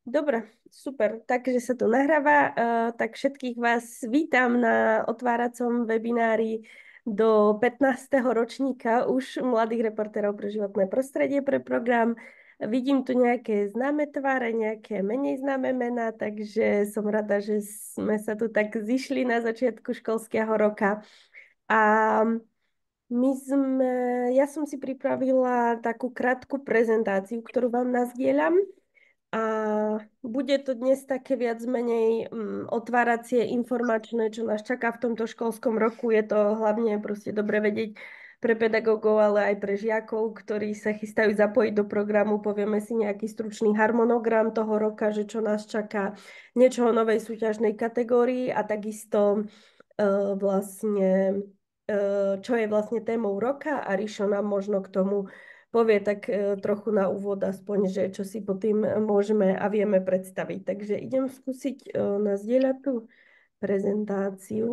Dobre, super. Takže sa to nahráva. Tak všetkých vás vítam na otváracom webinári do 15. ročníka už mladých reportérov pre životné prostredie pre program. Vidím tu nejaké známe tváre, nejaké menej známe mená, takže som rada, že sme sa tu tak zišli na začiatku školského roka. A ja som si pripravila takú krátku prezentáciu, ktorú vám nazdieľam. A bude to dnes také viac menej otváracie, informačné, čo nás čaká v tomto školskom roku. Je to hlavne proste dobre vedieť pre pedagógov, ale aj pre žiakov, ktorí sa chystajú zapojiť do programu. Povieme si nejaký stručný harmonogram toho roka, že čo nás čaká, niečo o novej súťažnej kategórii a takisto vlastne, čo je vlastne témou roka a Ríšo nám možno k tomu povie tak trochu na úvod aspoň, že čo si pod tým môžeme a vieme predstaviť. Takže idem skúsiť nazdieľať tú prezentáciu.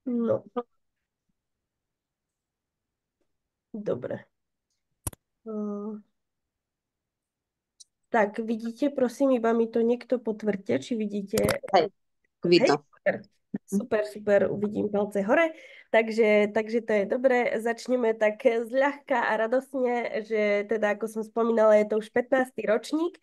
No, dobre. Tak vidíte, prosím, iba mi to niekto potvrďte, či vidíte. Hej, Hej, vidno. super. Super, super, uvidím palce hore. Takže to je dobré. Začneme tak zľahka a radosne, že teda, ako som spomínala, je to už 15. ročník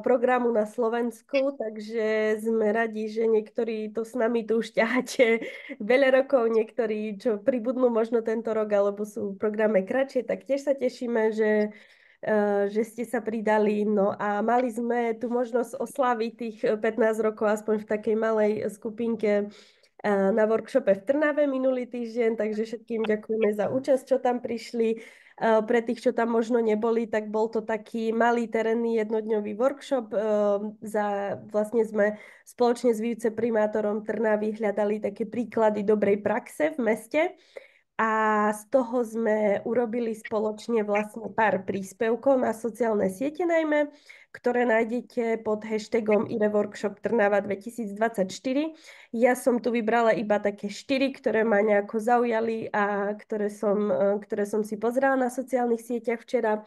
programu na Slovensku, takže sme radi, že niektorí to s nami tu už ťaháte veľa rokov, niektorí, čo pribudnú možno tento rok, alebo sú v programe kratšie, tak tiež sa tešíme, že ste sa pridali. No a mali sme tu možnosť oslaviť tých 15 rokov aspoň v takej malej skupinke na workshope v Trnave minulý týždeň, takže všetkým ďakujeme za účasť, čo tam prišli. Pre tých, čo tam možno neboli, tak bol to taký malý terénny jednodňový workshop. Vlastne sme spoločne s viceprimátorom Trnavy hľadali také príklady dobrej praxe v meste. A z toho sme urobili spoločne vlastne pár príspevkov na sociálne siete najmä, ktoré nájdete pod hashtagom IRE Workshop Trnava 2024. Ja som tu vybrala iba také 4, ktoré ma nejako zaujali a ktoré som si pozrela na sociálnych sieťach včera.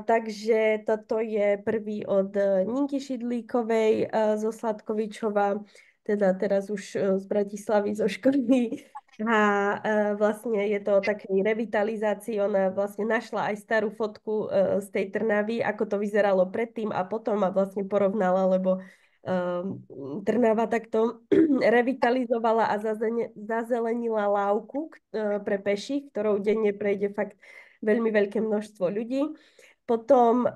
Takže toto je prvý od Ninky Šidlíkovej zo Sladkovičova, teda teraz už z Bratislavy, zo školy. A vlastne je to o takej revitalizácii. Ona vlastne našla aj starú fotku z tej Trnavy, ako to vyzeralo predtým a potom a vlastne porovnala, lebo Trnava takto revitalizovala a zazelenila lávku pre peších, ktorou denne prejde fakt veľmi veľké množstvo ľudí. Potom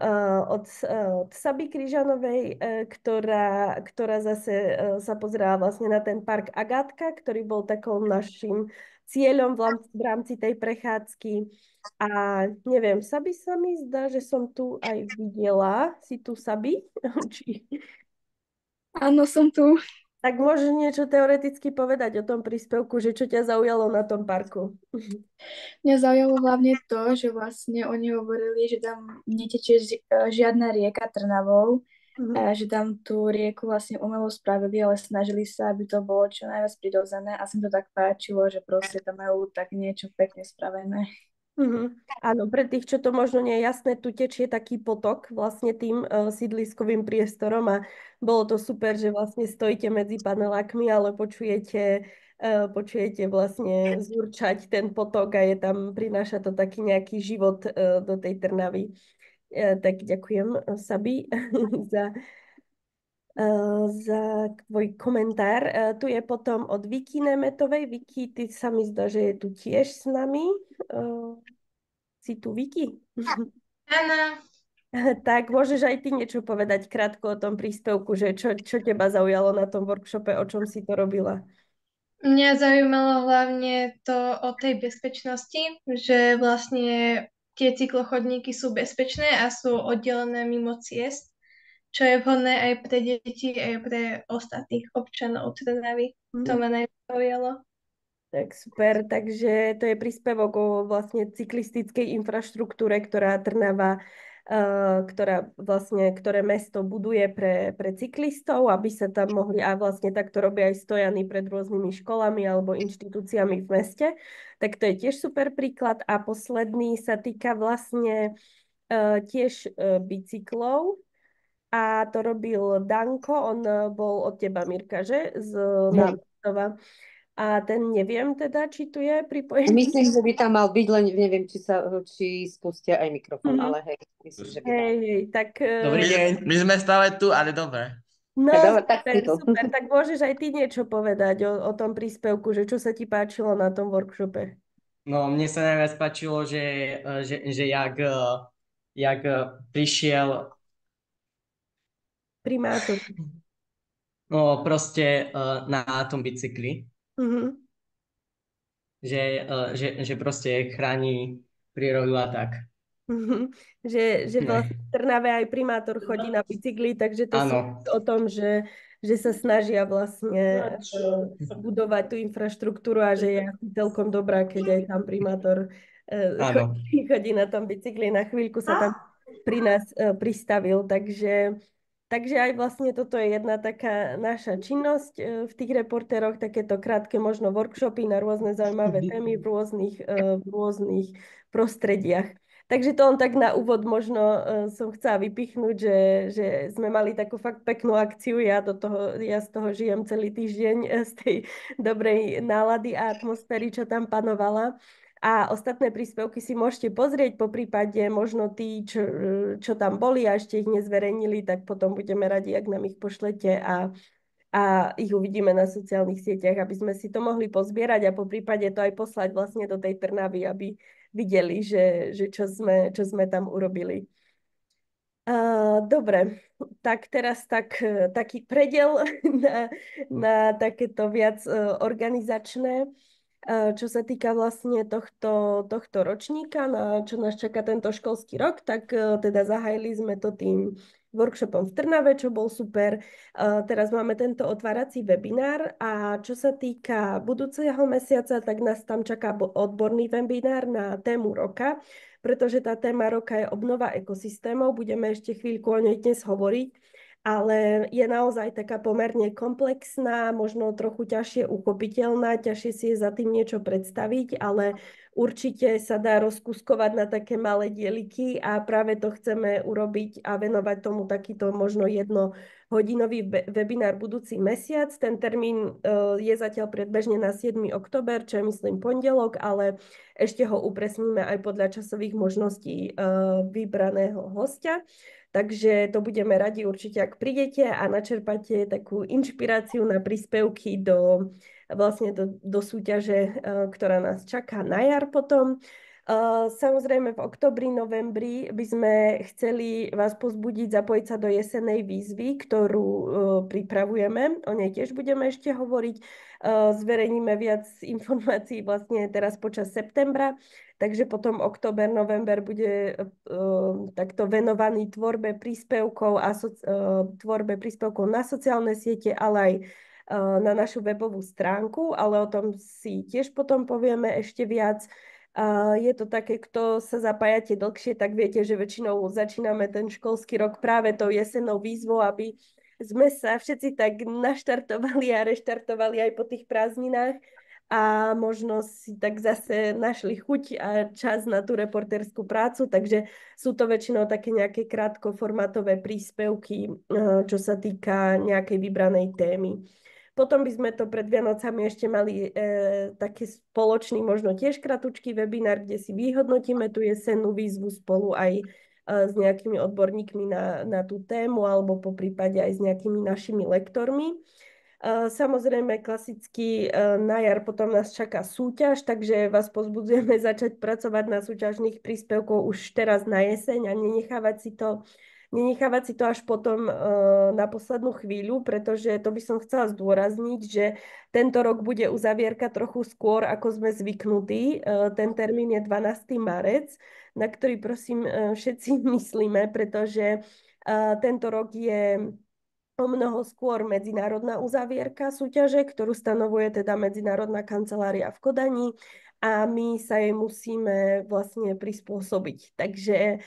od Saby Kryžanovej, ktorá zase sa pozerala vlastne na ten park Agátka, ktorý bol takou našim cieľom v rámci tej prechádzky. A neviem, Saby sa mi zdá, že som tu aj videla. Si tu, Saby? Či... Áno, som tu. Tak môžeš niečo teoreticky povedať o tom príspevku, že čo ťa zaujalo na tom parku? Mňa zaujalo hlavne to, že vlastne oni hovorili, že tam netečie žiadna rieka Trnavou, Mhm. a že tam tú rieku vlastne umelo spravili, ale snažili sa, aby to bolo čo najviac prirodzené a sa mi to tak páčilo, že proste tam majú tak niečo pekne spravené. Mhm. Áno, pre tých, čo to možno nie je jasné, tu tečie taký potok vlastne tým sídliskovým priestorom a bolo to super, že vlastne stojíte medzi panelákmi, ale počujete vlastne zúrčať ten potok a je tam, prináša to taký nejaký život do tej Trnavy. Tak ďakujem, Sabi, za, za tvoj komentár. Tu je potom od Viki Nemetovej. Viki, ty sa mi zdá, že je tu tiež s nami. Si tu, Viki? Áno, Tak môžeš aj ty niečo povedať krátko o tom príspevku, že čo teba zaujalo na tom workshope, o čom si to robila? mňa zaujímalo hlavne to o tej bezpečnosti, že vlastne tie cyklochodníky sú bezpečné a sú oddelené mimo ciest, čo je vhodné aj pre deti, aj pre ostatných občanov Trnavy. To Mhm. ma najviac zaujalo. Tak super, takže to je príspevok o vlastne cyklistickej infraštruktúre, ktorá Trnava ktoré mesto buduje pre cyklistov, aby sa tam mohli, a vlastne takto robia aj stojany pred rôznymi školami alebo inštitúciami v meste. Tak to je tiež super príklad. A posledný sa týka vlastne tiež bicyklov. A to robil Danko, on bol od teba, Mirka, že? Z Námestova. A ten neviem teda, či tu je pripojený. Myslím, že by tam mal byť, len neviem, či spustia aj mikrofón, ale hej, myslím, že by mal. Hej, tak... Dobrý deň, my sme stále tu, ale dobre. No, Dobre, tak super, si tu. super. Tak môžeš aj ty niečo povedať o tom príspevku, že čo sa ti páčilo na tom workshope. No, mne sa najviac páčilo, že jak prišiel Primátor. no, proste na tom bicykli, Mhm. že proste chráni prírodu a tak. Mhm. Že Ne. vlastne v Trnave aj primátor chodí na bicykli, takže to sú Áno, o tom, že sa snažia vlastne budovať tú infraštruktúru a že je asi celkom dobrá, keď aj tam primátor áno. chodí na tom bicykli. Na chvíľku sa tam pri nás pristavil, takže aj vlastne toto je jedna taká naša činnosť v tých reportéroch, takéto krátke možno workshopy na rôzne zaujímavé témy v rôznych prostrediach. Takže to on tak na úvod možno som chcela vypichnúť, že sme mali takú fakt peknú akciu. Ja z toho žijem celý týždeň z tej dobrej nálady a atmosféry, čo tam panovala. A ostatné príspevky si môžete pozrieť, po prípade možno tí, čo tam boli a ešte ich nezverejnili, tak potom budeme radi, ak nám ich pošlete a ich uvidíme na sociálnych sieťach, aby sme si to mohli pozbierať a po prípade to aj poslať vlastne do tej Trnavy, aby videli, že čo sme tam urobili. Dobre, tak teraz taký predel na takéto viac organizačné, čo sa týka vlastne tohto ročníka, čo nás čaká tento školský rok, tak teda zahájili sme to tým workshopom v Trnave, čo bol super. Teraz máme tento otvárací webinár a čo sa týka budúceho mesiaca, tak nás tam čaká odborný webinár na tému roka, pretože tá téma roka je obnova ekosystémov. Budeme ešte chvíľku o nej dnes hovoriť, ale je naozaj taká pomerne komplexná, možno trochu ťažšie uchopiteľná, ťažšie si je za tým niečo predstaviť, ale určite sa dá rozkuskovať na také malé dieliky a práve to chceme urobiť a venovať tomu takýto možno jednohodinový webinár budúci mesiac. Ten termín je zatiaľ predbežne na 7. október, čo je myslím pondelok, ale ešte ho upresníme aj podľa časových možností vybraného hostia. Takže to budeme radi určite, ak prídete a načerpáte takú inšpiráciu na príspevky do súťaže, ktorá nás čaká na jar potom. Samozrejme v oktobri, novembri by sme chceli vás pozbudiť zapojiť sa do jesennej výzvy, ktorú pripravujeme. O nej tiež budeme ešte hovoriť. Zverejníme viac informácií vlastne teraz počas septembra. Takže potom október, november bude takto venovaný tvorbe príspevkov na sociálne siete, ale aj na našu webovú stránku, ale o tom si tiež potom povieme ešte viac. Je to také, kto sa zapájate dlhšie, tak viete, že väčšinou začíname ten školský rok práve tou jesennou výzvou, aby sme sa všetci tak naštartovali a reštartovali aj po tých prázdninách a možno si tak zase našli chuť a čas na tú reportérskú prácu, takže sú to väčšinou také nejaké krátkoformátové príspevky, čo sa týka nejakej vybranej témy. Potom by sme to pred Vianocami ešte mali taký spoločný, možno tiež kratučký webinár, kde si vyhodnotíme tú jesennú výzvu spolu aj s nejakými odborníkmi na tú tému alebo po prípade aj s nejakými našimi lektormi. Samozrejme, klasicky na jar potom nás čaká súťaž, takže vás pozbudzujeme začať pracovať na súťažných príspevkoch už teraz na jeseň a nenechávať si to až potom na poslednú chvíľu, pretože to by som chcela zdôrazniť, že tento rok bude uzavierka trochu skôr, ako sme zvyknutí. Ten termín je 12. marec, na ktorý prosím všetci myslíme, pretože tento rok je o mnoho skôr medzinárodná uzavierka súťaže, ktorú stanovuje teda Medzinárodná kancelária v Kodani a my sa jej musíme vlastne prispôsobiť. Takže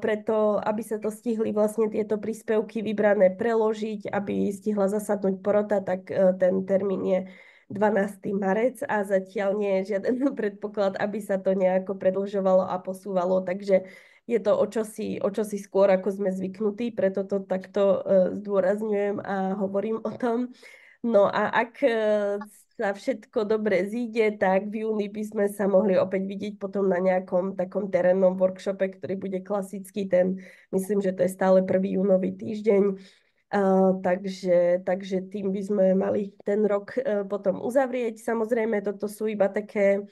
preto, aby sa to stihli vlastne tieto príspevky vybrané preložiť, aby stihla zasadnúť porota, tak ten termín je 12. marec a zatiaľ nie je žiaden predpoklad, aby sa to nejako predĺžovalo a posúvalo, takže je to o čosi skôr, ako sme zvyknutí, preto to takto zdôrazňujem a hovorím o tom. No a ak sa všetko dobre zíde, tak v júni by sme sa mohli opäť vidieť potom na nejakom takom terénnom workshope, ktorý bude klasický, myslím, že to je stále 1. júnový týždeň. Takže tým by sme mali ten rok potom uzavrieť. Samozrejme, toto sú iba také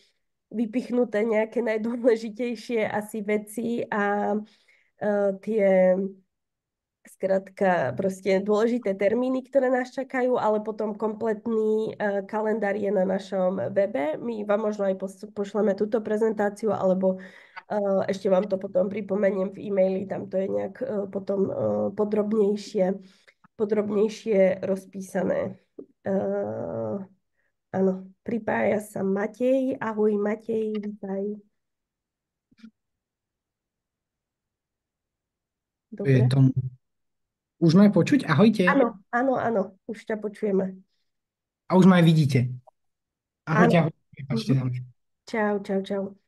vypichnuté nejaké najdôležitejšie asi veci a tie skrátka proste dôležité termíny, ktoré nás čakajú, ale potom kompletný kalendár je na našom webe. My vám možno aj pošleme túto prezentáciu, alebo ešte vám to potom pripomeniem v e-maili, tam to je nejak potom podrobnejšie rozpísané. Áno, pripája sa Matej. Ahoj Matej, vítaj. Je Dobre. tomu. Už ma aj počuť? Ahojte. Áno, už ťa počujeme. A už ma aj vidíte. Ahojte, ahojte. Prepáčte za mňa. Čau.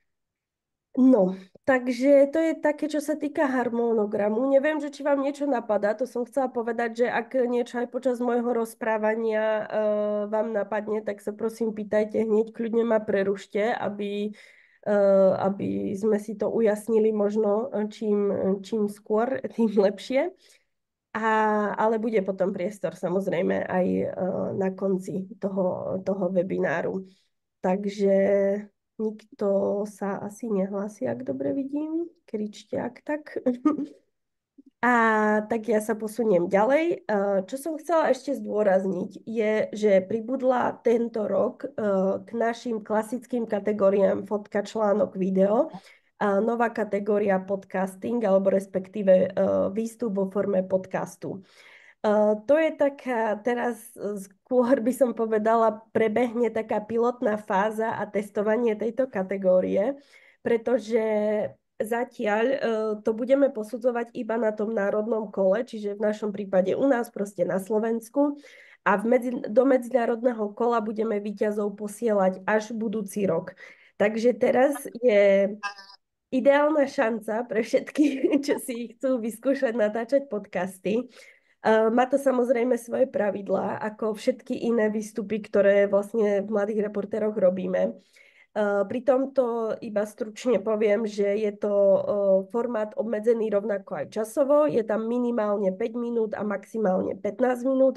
No, takže to je také, čo sa týka harmonogramu. Neviem, že či vám niečo napadá, to som chcela povedať, že ak niečo aj počas môjho rozprávania vám napadne, tak sa prosím pýtajte hneď, kľudne ma prerušte, aby sme si to ujasnili možno čím skôr, tým lepšie. Ale bude potom priestor samozrejme aj na konci toho webináru. Takže nikto sa asi nehlási, ak dobre vidím. Kričte, ak tak. A tak ja sa posuniem ďalej. Čo som chcela ešte zdôrazniť je, že pribudla tento rok k našim klasickým kategóriám fotka, článok, video nová kategória podcasting, alebo respektíve výstup vo forme podcastu. To je taká, teraz skôr by som povedala, prebehne taká pilotná fáza a testovanie tejto kategórie, pretože zatiaľ to budeme posudzovať iba na tom národnom kole, čiže v našom prípade u nás proste na Slovensku a do medzinárodného kola budeme víťazov posielať až budúci rok. Takže teraz je ideálna šanca pre všetkých, čo si chcú vyskúšať natáčať podcasty. Má to samozrejme svoje pravidlá, ako všetky iné výstupy, ktoré vlastne v Mladých reportéroch robíme. Pri tomto iba stručne poviem, že je to formát obmedzený rovnako aj časovo. Je tam minimálne 5 minút a maximálne 15 minút,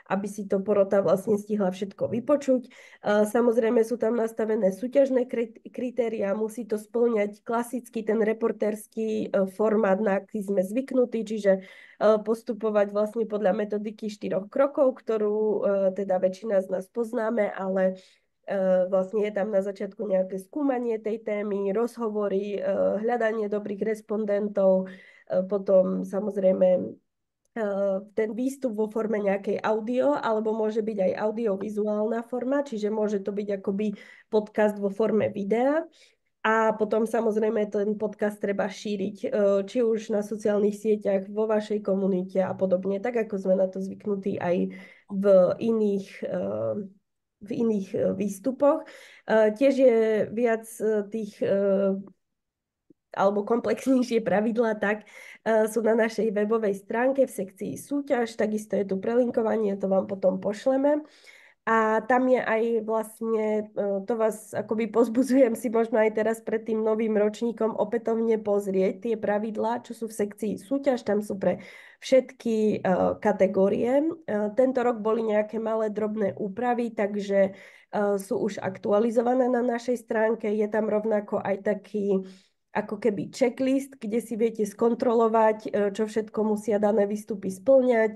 aby si to porota vlastne stihla všetko vypočuť. Samozrejme sú tam nastavené súťažné kritériá, musí to spĺňať klasický ten reportérsky formát, na aký sme zvyknutí, čiže postupovať vlastne podľa metodiky 4 krokov, ktorú teda väčšina z nás poznáme, ale vlastne je tam na začiatku nejaké skúmanie tej témy, rozhovory, hľadanie dobrých respondentov, potom samozrejme ten výstup vo forme nejakej audio, alebo môže byť aj audiovizuálna forma, čiže môže to byť akoby podcast vo forme videa. A potom samozrejme ten podcast treba šíriť, či už na sociálnych sieťach, vo vašej komunite a podobne, tak ako sme na to zvyknutí aj v iných výstupoch. Tiež je viac tých alebo komplexnejšie pravidlá, tak sú na našej webovej stránke v sekcii súťaž, takisto je tu prelinkovanie, to vám potom pošleme. A tam je aj vlastne, to vás akoby pozbudzujem si možno aj teraz pred tým novým ročníkom opätovne pozrieť tie pravidlá, čo sú v sekcii súťaž, tam sú pre všetky kategórie. Tento rok boli nejaké malé drobné úpravy, takže sú už aktualizované na našej stránke. Je tam rovnako aj taký ako keby checklist, kde si viete skontrolovať, čo všetko musia dané výstupy spĺňať,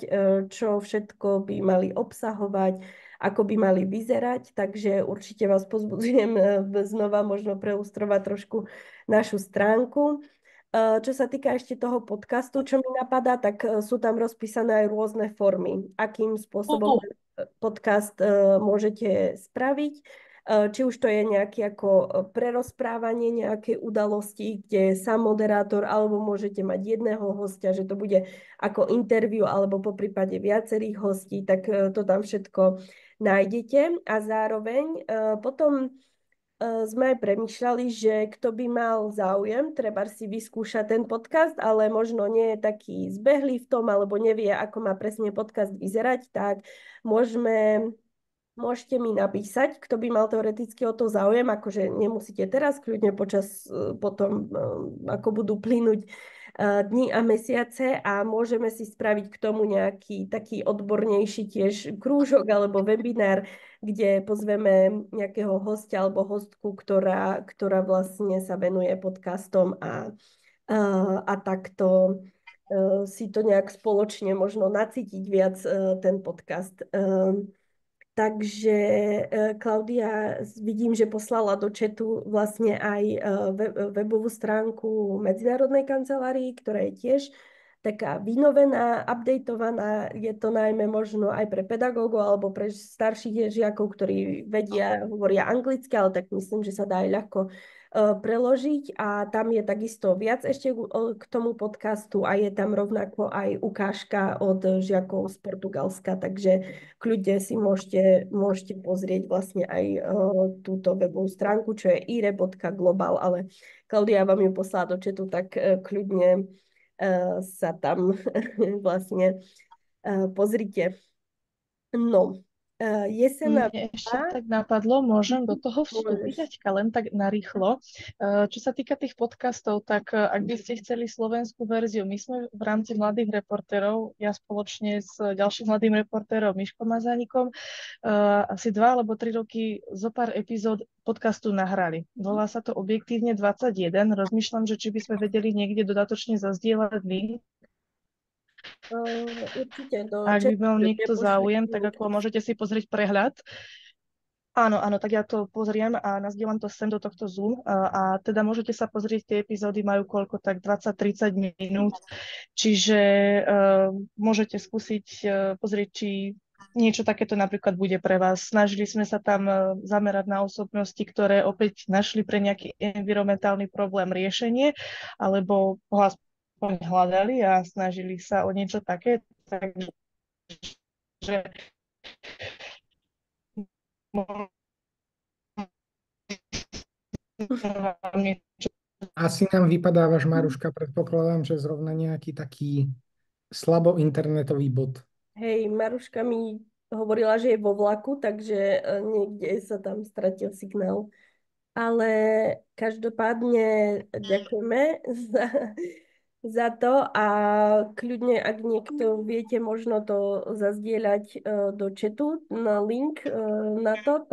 čo všetko by mali obsahovať, ako by mali vyzerať, takže určite vás pozbudzujem znova možno preustrovať trošku našu stránku. Čo sa týka ešte toho podcastu, čo mi napadá, tak sú tam rozpísané aj rôzne formy, akým spôsobom podcast môžete spraviť. či už to je nejaké ako prerozprávanie nejakej udalosti, kde sám moderátor, alebo môžete mať jedného hostia, že to bude ako interview, alebo po prípade viacerých hostí, tak to tam všetko nájdete. A zároveň potom sme aj premýšľali, že kto by mal záujem, treba si vyskúšať ten podcast, ale možno nie je taký zbehlý v tom, alebo nevie, ako má presne podcast vyzerať, tak môžete mi napísať, kto by mal teoreticky o to záujem, akože nemusíte teraz, kľudne potom, ako budú plynúť dni a mesiace a môžeme si spraviť k tomu nejaký taký odbornejší tiež krúžok alebo webinár, kde pozveme nejakého hostia alebo hostku, ktorá vlastne sa venuje podcastom a takto si to nejak spoločne možno nacítiť viac ten podcast. Takže Klaudia, vidím, že poslala do chatu vlastne aj webovú stránku Medzinárodnej kancelárii, ktorá je tiež taká vynovená, updateovaná. Je to najmä možno aj pre pedagógov alebo pre starších žiakov, ktorí hovoria anglicky, ale tak myslím, že sa dá aj ľahko preložiť a tam je takisto viac ešte k tomu podcastu a je tam rovnako aj ukážka od žiakov z Portugalska, takže kľudne si môžete pozrieť vlastne aj túto webovú stránku, čo je ire.global, ale Klaudia vám ju poslala do chatu, tak kľudne sa tam vlastne pozrite. No, jesená... Mne ešte tak napadlo, môžem do toho vstúpiť, Aťka, len tak narýchlo. Čo sa týka tých podcastov, tak ak by ste chceli slovenskú verziu, my sme v rámci Mladých reportérov, ja spoločne s ďalším mladým reportérom Miškom Mazánikom, asi 2 alebo 3 roky zo pár epizód podcastu nahrali. Volá sa to Objektívne 21. Rozmýšľam, že či by sme vedeli niekde dodatočne zazdieľať link. Určite Ak by mal niekto záujem, tak ako môžete si pozrieť prehľad. Áno, tak ja to pozriem a nazdielam to sem do tohto Zoom a teda môžete sa pozrieť, tie epizódy majú koľko, tak 20-30 minút, čiže môžete skúsiť pozrieť, či niečo takéto napríklad bude pre vás. Snažili sme sa tam zamerať na osobnosti, ktoré opäť našli pre nejaký environmentálny problém riešenie, alebo ho aspoň hľadali a snažili sa o niečo také, takže Asi nám vypadávaš, Maruška, predpokladám, že zrovna nejaký taký slabo internetový bod. Hej, Maruška mi hovorila, že je vo vlaku, takže niekde sa tam stratil signál. Ale každopádne ďakujeme za to a kľudne, ak niekto viete možno to zazdieľať do chatu na link na to,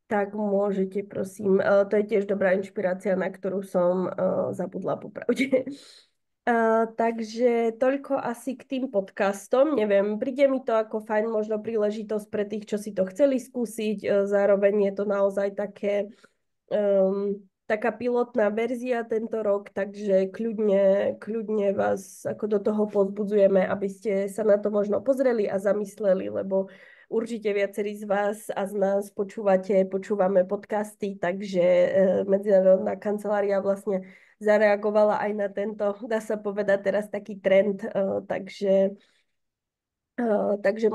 tak môžete, prosím. To je tiež dobrá inšpirácia, na ktorú som zabudla popravde. Takže toľko asi k tým podcastom. Neviem, príde mi to ako fajn možno príležitosť pre tých, čo si to chceli skúsiť. Zároveň je to naozaj taká pilotná verzia tento rok, takže kľudne vás ako do toho povzbudzujeme, aby ste sa na to možno pozreli a zamysleli, lebo určite viacerí z vás a z nás počúvame podcasty, takže Medzinárodná kancelária vlastne zareagovala aj na tento, dá sa povedať teraz taký trend, takže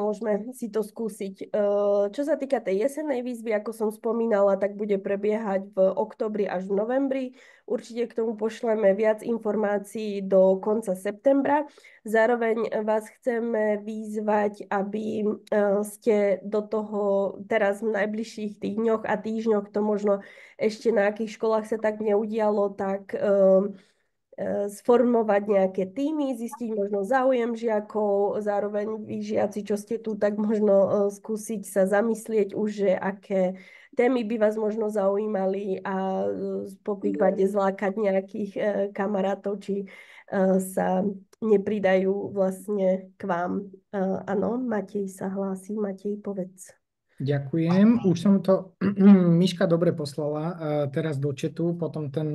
môžeme si to skúsiť. Čo sa týka tej jesennej výzvy, ako som spomínala, tak bude prebiehať v októbri až v novembri. Určite k tomu pošleme viac informácií do konca septembra. Zároveň vás chceme vyzvať, aby ste do toho teraz v najbližších dňoch a týždňoch, to možno ešte na akých školách sa tak neudialo, tak sformovať nejaké týmy, zistiť možno záujem žiakov, zároveň vy žiaci, čo ste tu, tak možno skúsiť sa zamyslieť už, že aké témy by vás možno zaujímali a po prípade zlákať nejakých kamarátov, či sa nepridajú vlastne k vám. Áno, Matej sa hlási. Matej, povedz. Ďakujem. Už som to Miška dobre poslala teraz do chatu, potom ten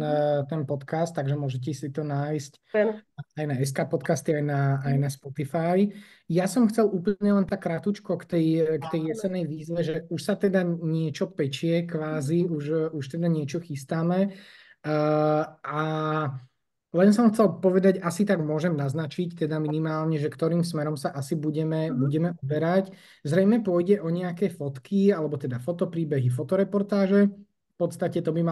podcast, takže môžete si to nájsť Super. aj na SK podcasty, aj na Spotify. Ja som chcel úplne len tak krátko k tej jesenej výzve, že už sa teda niečo pečie kvázi, už teda niečo chystáme. A len som chcel povedať, asi tak môžem naznačiť, teda minimálne, že ktorým smerom sa asi budeme uberať. Zrejme pôjde o nejaké fotky, alebo teda fotopríbehy, fotoreportáže. V podstate to by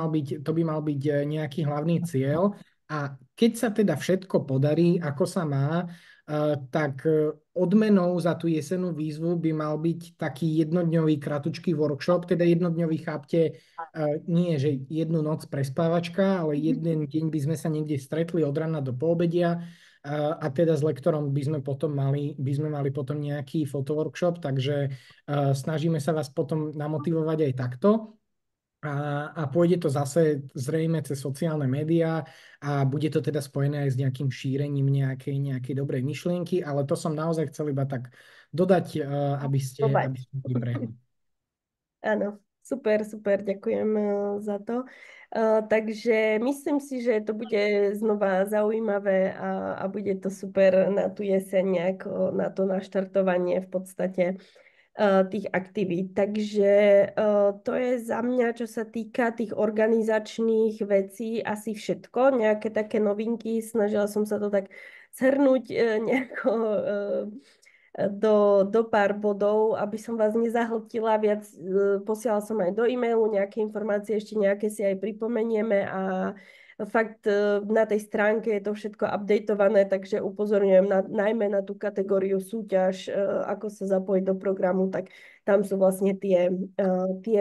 mal byť nejaký hlavný cieľ. A keď sa teda všetko podarí, ako sa má, tak odmenou za tú jesennú výzvu by mal byť taký jednodňový kratučký workshop, teda jednodňový chápte, nie že jednu noc prespávačka, ale jeden deň by sme sa niekde stretli od rána do poobedia a teda s lektorom by sme mali potom nejaký fotoworkshop, takže snažíme sa vás potom namotivovať aj takto. A pôjde to zase zrejme cez sociálne médiá a bude to teda spojené aj s nejakým šírením nejakej dobrej myšlienky, ale to som naozaj chcel iba tak dodať, aby ste boli prehľad. Áno, super, ďakujem za to. Takže myslím si, že to bude znova zaujímavé a bude to super na tú jeseň, nejako na to naštartovanie v podstate tých aktivít. Takže to je za mňa, čo sa týka tých organizačných vecí, asi všetko. Nejaké také novinky, snažila som sa to tak zhrnúť nejako do pár bodov, aby som vás nezahltila viac. Posielala som aj do e-mailu nejaké informácie, ešte nejaké si aj pripomenieme a fakt na tej stránke je to všetko updateované, takže upozorňujem najmä na tú kategóriu súťaž, ako sa zapojiť do programu, tak tam sú vlastne tie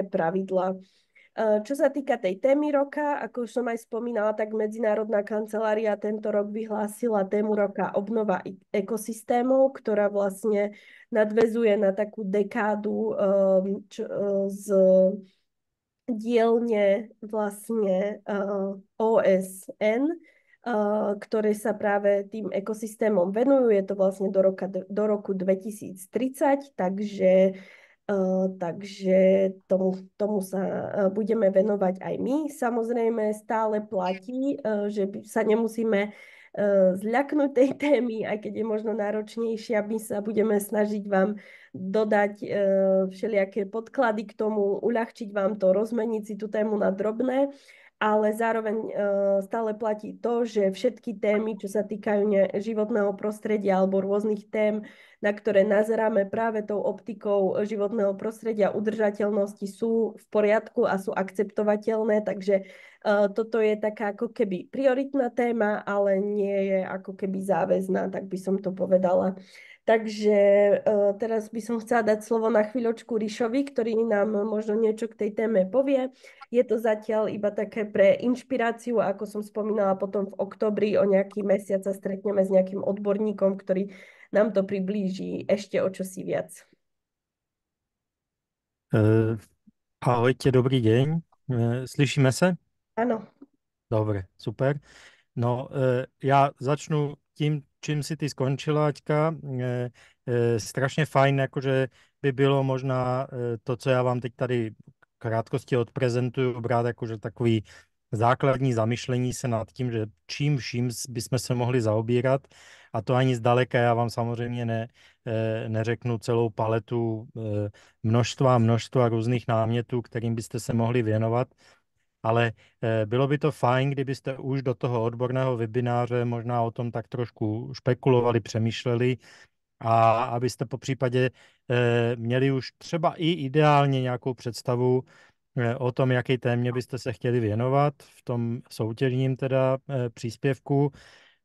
pravidlá. Čo sa týka tej témy roka, ako už som aj spomínala, tak Medzinárodná kancelária tento rok vyhlásila tému roka obnova ekosystémov, ktorá vlastne nadväzuje na takú dekádu z dielne vlastne OSN, ktoré sa práve tým ekosystémom venujú. Je to vlastne do roku 2030, takže tomu sa budeme venovať aj my. Samozrejme stále platí, že sa nemusíme zľaknúť tej témy, aj keď je možno náročnejšia, my sa budeme snažiť vám dodať všelijaké podklady k tomu, uľahčiť vám to, rozmeniť si tú tému na drobné, ale zároveň stále platí to, že všetky témy, čo sa týkajú životného prostredia alebo rôznych tém, na ktoré nazeráme práve tou optikou životného prostredia, udržateľnosti, sú v poriadku a sú akceptovateľné, takže toto je taká ako keby prioritná téma, ale nie je ako keby záväzná, tak by som to povedala. Takže teraz by som chcela dať slovo na chvíľočku Ríšovi, ktorý nám možno niečo k tej téme povie. Je to zatiaľ iba také pre inšpiráciu, ako som spomínala, potom v oktobri o nejaký mesiac sa stretneme s nejakým odborníkom, ktorý nám to priblíži ešte o čosi viac. Ahojte, dobrý deň. Slyšíme se? Áno. Dobre, super. No, já začnu tím, čím si ty skončila, Aťka. Strašně fajn, jakože by bylo možná to, co já vám teď tady v krátkosti odprezentuju, brát jakože takový základní zamyšlení se nad tím, že čím vším bychom se mohli zaobírat. A to ani zdaleka, já vám samozřejmě neřeknu celou paletu množstva různých námětů, kterým byste se mohli věnovat. Ale bylo by to fajn, kdybyste už do toho odborného webináře možná o tom tak trošku špekulovali, přemýšleli a abyste po případě měli už třeba i ideálně nějakou představu o tom, jaké témě byste se chtěli věnovat v tom soutěžním teda příspěvku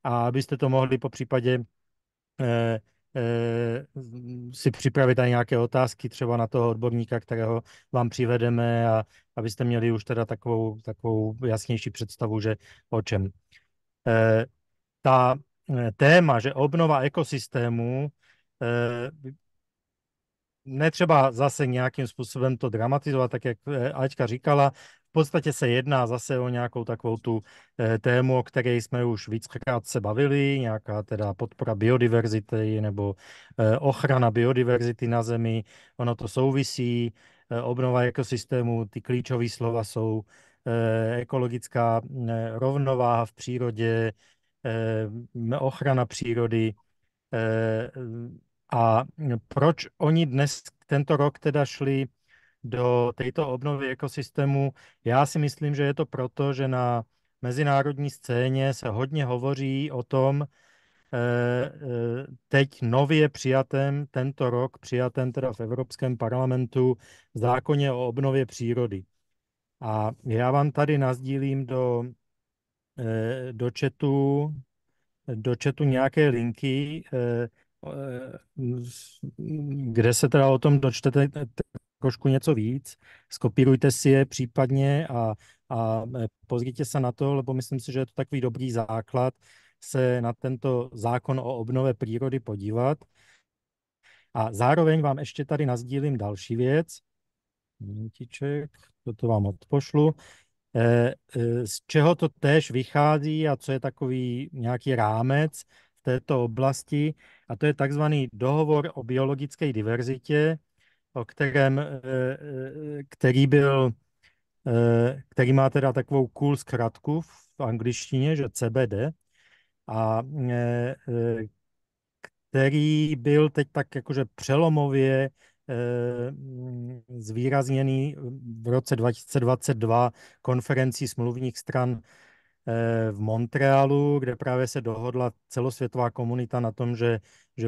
a abyste to mohli po případě si připravit aj nějaké otázky třeba na toho odborníka, kterého vám přivedeme a abyste měli už teda takovou jasnější představu, že o čem. Ta téma, že obnova ekosystému, netřeba zase nějakým způsobem to dramatizovat, tak jak Aťka říkala, v podstatě se jedná zase o nějakou takovou tu tému, o které jsme už víckrát se bavili, nějaká teda podpora biodiverzity nebo ochrana biodiverzity na Zemi. Ono to souvisí, obnova ekosystému, ty klíčové slova jsou ekologická rovnováha v přírodě, ochrana přírody. A proč oni dnes, tento rok teda šli do této obnovy ekosystému? Já si myslím, že je to proto, že na mezinárodní scéně se hodně hovoří o tom, teď nově tento rok přijatém teda v Evropském parlamentu v zákoně o obnově přírody. A já vám tady nasdílím do chatu nějaké linky, kde se teda o tom dočtete trošku něco víc. Skopírujte si je případně a pozrite se na to, lebo myslím si, že je to takový dobrý základ se na tento zákon o obnove přírody podívat. A zároveň vám ještě tady nasdílím další věc. Minutiček, toto vám odpošlu. Z čeho to též vychází a co je takový nějaký rámec v této oblasti, a to je takzvaný dohovor o biologické diverzitě, o který má teda takovou cool zkratku v angličtině, že CBD, a který byl teď tak jakože přelomově zvýrazněný v roce 2022 konferencí smluvních stran v Montrealu, kde právě se dohodla celosvětová komunita na tom, že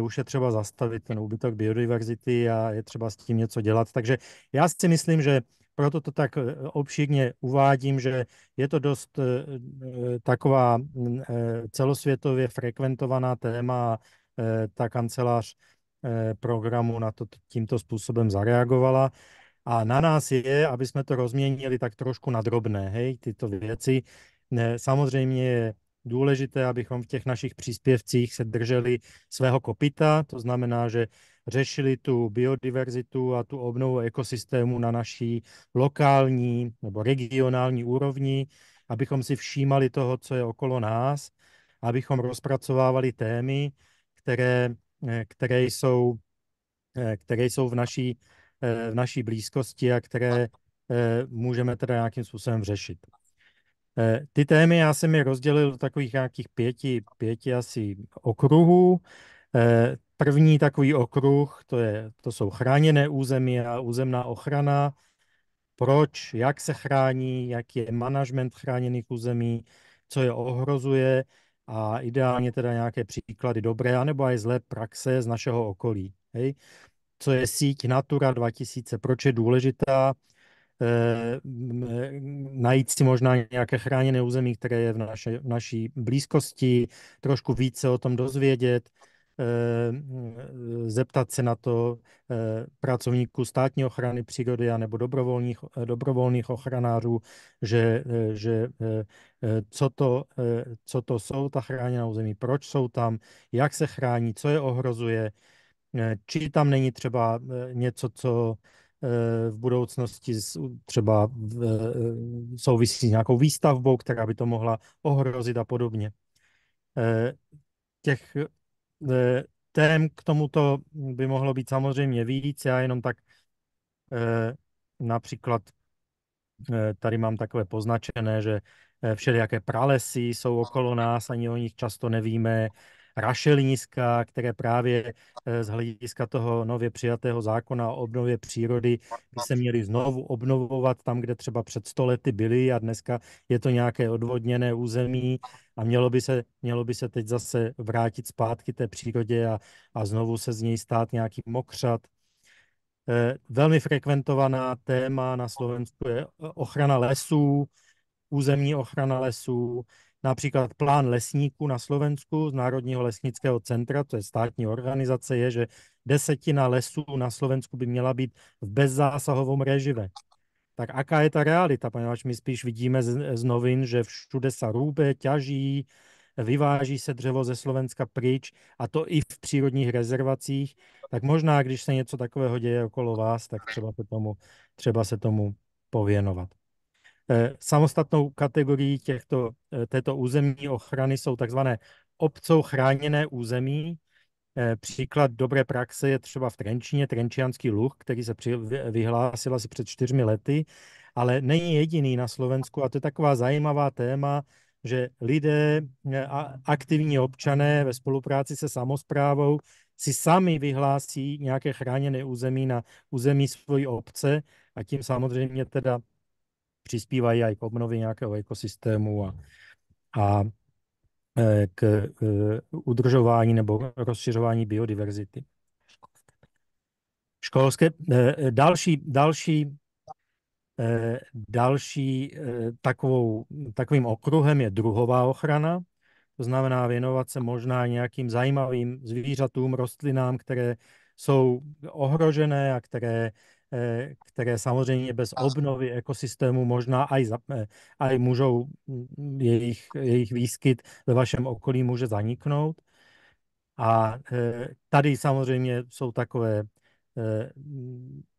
už je třeba zastavit ten úbytek biodiverzity a je třeba s tím něco dělat. Takže já si myslím, že proto to tak obšírně uvádím, že je to dost taková celosvětově frekventovaná téma. Ta kancelář programu na to tímto způsobem zareagovala. A na nás je, aby jsme to rozměnili tak trošku na drobné, hej, tyto věci. Samozřejmě je důležité, abychom v těch našich příspěvcích se drželi svého kopyta, to znamená, že řešili tu biodiverzitu a tu obnovu ekosystému na naší lokální nebo regionální úrovni, abychom si všímali toho, co je okolo nás, abychom rozpracovávali témy, které jsou v naší blízkosti a které můžeme teda nějakým způsobem řešit. Ty témy já jsem je rozdělil do takových nějakých pěti asi okruhů. První takový okruh, to jsou chráněné území a územná ochrana. Proč, jak se chrání, jaký je management chráněných území, co je ohrozuje a ideálně teda nějaké příklady dobré anebo aj zlé praxe z našeho okolí. Hej? Co je síť Natura 2000, proč je důležitá, najít si možná nějaké chráněné území, které je v naší blízkosti, trošku více o tom dozvědět, zeptat se na to pracovníků státní ochrany přírody anebo dobrovolných ochranářů, co to jsou ta chráněná území, proč jsou tam, jak se chrání, co je ohrozuje, či tam není třeba něco, co v budoucnosti třeba souvisí s nějakou výstavbou, která by to mohla ohrozit a podobně. Těch tém k tomuto by mohlo být samozřejmě víc, já jenom tak například tady mám takové poznačené, že všelijaké pralesy jsou okolo nás, ani o nich často nevíme, rašeliniska, které právě z hlediska toho nově přijatého zákona o obnově přírody by se měly znovu obnovovat tam, kde třeba před 100 lety byly a dneska je to nějaké odvodněné území a mělo by se teď zase vrátit zpátky té přírodě a znovu se z něj stát nějaký mokřad. Velmi frekventovaná téma na Slovensku je ochrana lesů, územní ochrana lesů, například plán lesníků na Slovensku z Národního lesnického centra, to je státní organizace, je, že 10% lesů na Slovensku by měla být v bezzásahovom režime. Tak aká je ta realita, poněvadž my spíš vidíme z novin, že všude sa rúbe, ťaží, vyváží se dřevo ze Slovenska pryč, a to i v přírodních rezervacích, tak možná, když se něco takového děje okolo vás, tak třeba se tomu pověnovat. Samostatnou kategorií této územní ochrany jsou takzvané obcou chráněné území. Příklad dobré praxe je třeba v Trenčíně, Trenčianský luh, který se vyhlásil asi před 4 lety, ale není jediný na Slovensku a to je taková zajímavá téma, že lidé, aktivní občané ve spolupráci se samosprávou si sami vyhlásí nějaké chráněné území na území svojí obce a tím samozřejmě teda přispívají i k obnově nějakého ekosystému a k udržování nebo rozšiřování biodiverzity. Školské, další takovým okruhem je druhová ochrana, to znamená věnovat se možná nějakým zajímavým zvířatům, rostlinám, které jsou ohrožené a které samozřejmě bez obnovy ekosystému možná aj můžou, jejich výskyt ve vašem okolí může zaniknout. A tady samozřejmě jsou takové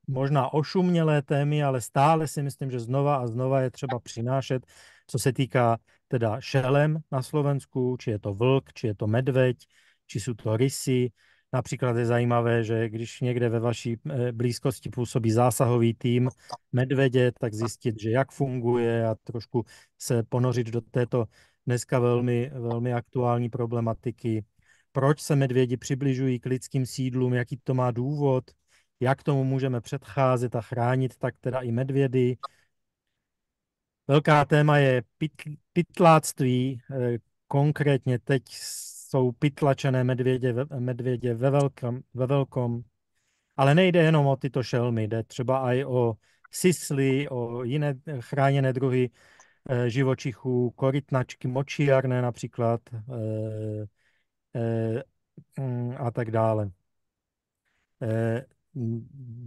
možná ošumělé témy, ale stále si myslím, že znova a znova je třeba přinášet, co se týká teda šelem na Slovensku, či je to vlk, či je to medveď, či jsou to rysy. Například je zajímavé, že když někde ve vaší blízkosti působí zásahový tým medvědě, tak zjistit, že jak funguje a trošku se ponořit do této dneska velmi, velmi aktuální problematiky. Proč se medvědi přibližují k lidským sídlům, jaký to má důvod, jak tomu můžeme předcházet a chránit tak teda i medvědy. Velká téma je pytláctví, konkrétně teď jsou pytlačené medvědě ve velkom, ale nejde jenom o tyto šelmy, jde třeba i o sisly, o jiné chráněné druhy živočichů, korytnačky, močiarné například a tak dále.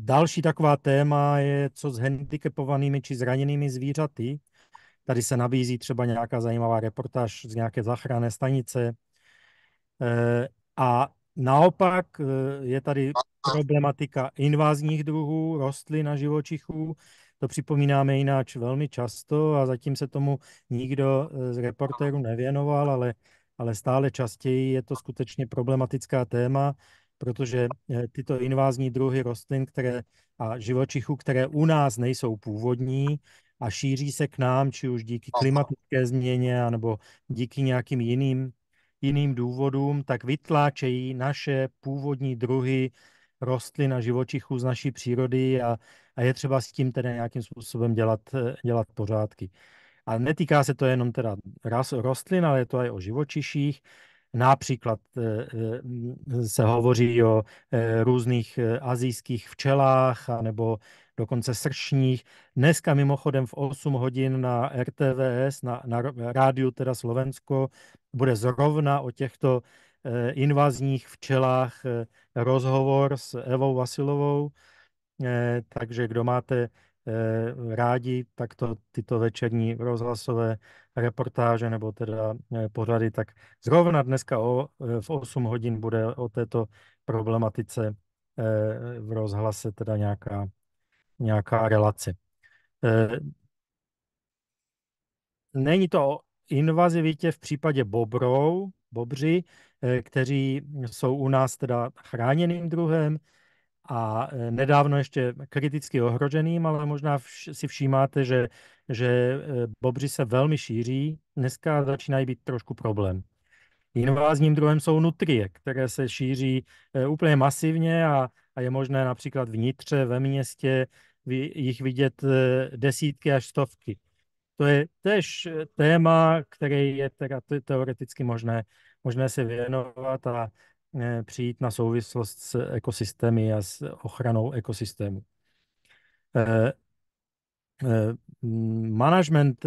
Další taková téma je, co s handicapovanými či zraněnými zvířaty. Tady se nabízí třeba nějaká zajímavá reportáž z nějaké záchranné stanice. A naopak je tady problematika invazních druhů, rostlin a živočichů. To připomínáme jináč velmi často a zatím se tomu nikdo z reportérů nevěnoval, ale stále častěji je to skutečně problematická téma, protože tyto invazní druhy rostlin a živočichů, které u nás nejsou původní a šíří se k nám, či už díky klimatické změně, anebo díky nějakým jiným důvodům, tak vytláčejí naše původní druhy rostlin a živočichů z naší přírody a je třeba s tím teda nějakým způsobem dělat pořádky. A netýká se to jenom teda rostlin, ale je to i o živočiších. Například se hovoří o různých asijských včelách nebo dokonce sršních. Dneska mimochodem v 8 hodin na RTVS, na rádiu teda Slovensko, bude zrovna o těchto invazních včelách rozhovor s Evou Vasilovou. Takže kdo máte rádi tyto večerní rozhlasové reportáže nebo teda pořady, tak zrovna dneska v 8 hodin bude o této problematice v rozhlase teda nějaká relace. Není to o invazivitě v případě bobři, kteří jsou u nás teda chráněným druhem, a nedávno ještě kriticky ohroženým, ale možná si všímáte, že bobři se velmi šíří. Dneska začínají být trošku problém. Invázním druhem jsou nutrie, které se šíří úplně masivně a je možné například v Nitře, ve městě, jich vidět desítky až stovky. To je též téma, které je teda teoreticky možné se věnovat a přijít na souvislost s ekosystémy a s ochranou ekosystému. Management